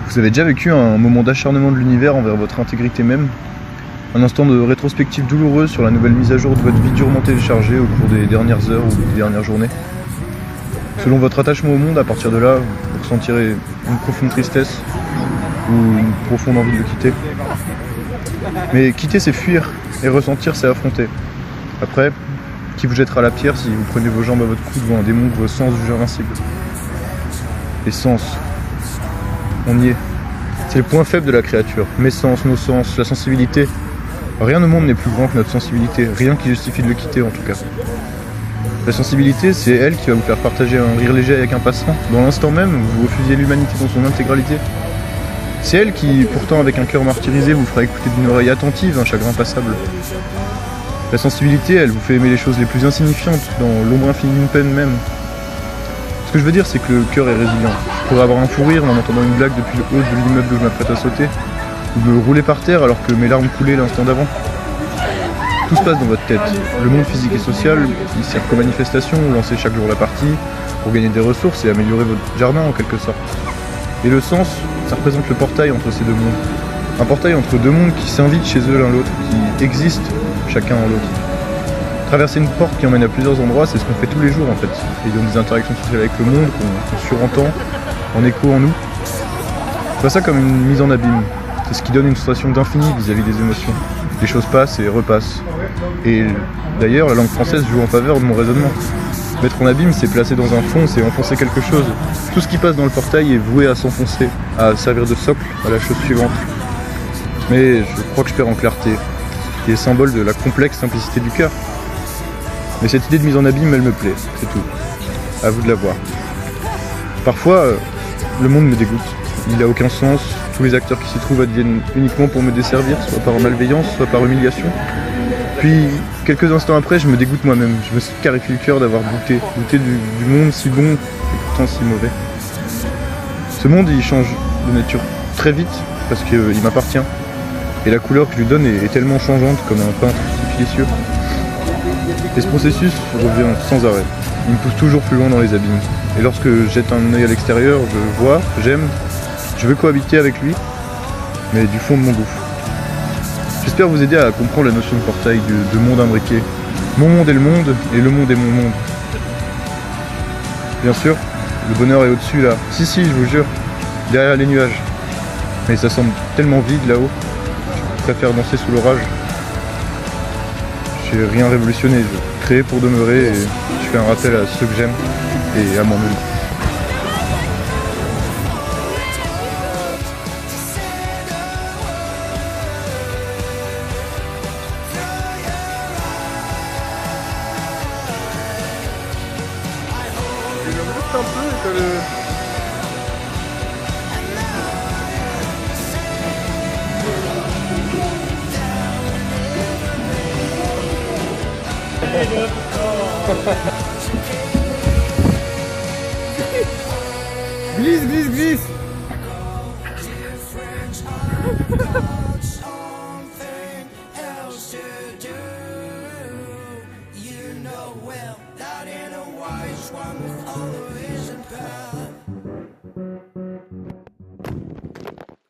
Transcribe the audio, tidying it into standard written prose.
Vous avez déjà vécu un moment d'acharnement de l'univers envers votre intégrité même? Un instant de rétrospective douloureuse sur la nouvelle mise à jour de votre vie durement téléchargée au cours des dernières heures ou des dernières journées? Selon votre attachement au monde, à partir de là, vous ressentirez une profonde tristesse ou une profonde envie de le quitter. Mais quitter, c'est fuir, et ressentir, c'est affronter. Après, qui vous jettera la pierre si vous prenez vos jambes à votre cou devant un démon que vos sens jugent invincible? Les sens, on y est. C'est le point faible de la créature. Mes sens, nos sens, la sensibilité. Rien au monde n'est plus grand que notre sensibilité, rien qui justifie de le quitter en tout cas. La sensibilité, c'est elle qui va vous faire partager un rire léger avec un passant. Dans l'instant même, vous refusiez l'humanité dans son intégralité. C'est elle qui, pourtant avec un cœur martyrisé, vous fera écouter d'une oreille attentive un chagrin passable. La sensibilité, elle vous fait aimer les choses les plus insignifiantes, dans l'ombre infinie d'une peine même. Ce que je veux dire, c'est que le cœur est résilient. Je pourrais avoir un fou rire en entendant une blague depuis le haut de l'immeuble où je m'apprête à sauter, ou me rouler par terre alors que mes larmes coulaient l'instant d'avant. Tout se passe dans votre tête. Le monde physique et social, il sert comme manifestation, lancez chaque jour la partie, pour gagner des ressources et améliorer votre jardin en quelque sorte. Et le sens, ça représente le portail entre ces deux mondes. Un portail entre deux mondes qui s'invitent chez eux l'un l'autre, qui existent chacun en l'autre. Traverser une porte qui emmène à plusieurs endroits, c'est ce qu'on fait tous les jours en fait. Et donc des interactions sociales avec le monde qu'on surentend, en écho en nous. Je vois ça comme une mise en abîme. C'est ce qui donne une sensation d'infini vis-à-vis des émotions. Les choses passent et repassent. Et d'ailleurs, la langue française joue en faveur de mon raisonnement. Mettre en abîme, c'est placer dans un fond, c'est enfoncer quelque chose. Tout ce qui passe dans le portail est voué à s'enfoncer, à servir de socle à la chose suivante. Mais je crois que je perds en clarté, qui est symbole de la complexe simplicité du cœur. Mais cette idée de mise en abîme, elle me plaît, c'est tout. À vous de la voir. Parfois, le monde me dégoûte. Il n'a aucun sens. Tous les acteurs qui s'y trouvent adviennent uniquement pour me desservir, soit par malveillance, soit par humiliation. Puis, quelques instants après, je me dégoûte moi-même. Je me scarifie le cœur d'avoir goûté du monde si bon et pourtant si mauvais. Ce monde, il change de nature très vite parce qu'il m'appartient. Et la couleur que je lui donne est tellement changeante comme un peintre si les cieux. Et ce processus revient sans arrêt. Il me pousse toujours plus loin dans les abîmes. Et lorsque je jette un œil à l'extérieur, je vois, j'aime, je veux cohabiter avec lui, mais du fond de mon gouffre. J'espère vous aider à comprendre la notion de portail, de monde imbriqué. Mon monde est le monde, et le monde est mon monde. Bien sûr, le bonheur est au-dessus là. Si, je vous jure, derrière les nuages. Mais ça semble tellement vide là-haut. Je préfère danser sous l'orage. J'ai rien révolutionné, je crée pour demeurer et je fais un rappel à ceux que j'aime et à moi-même. Un peu que le... Glisse, glisse, glisse.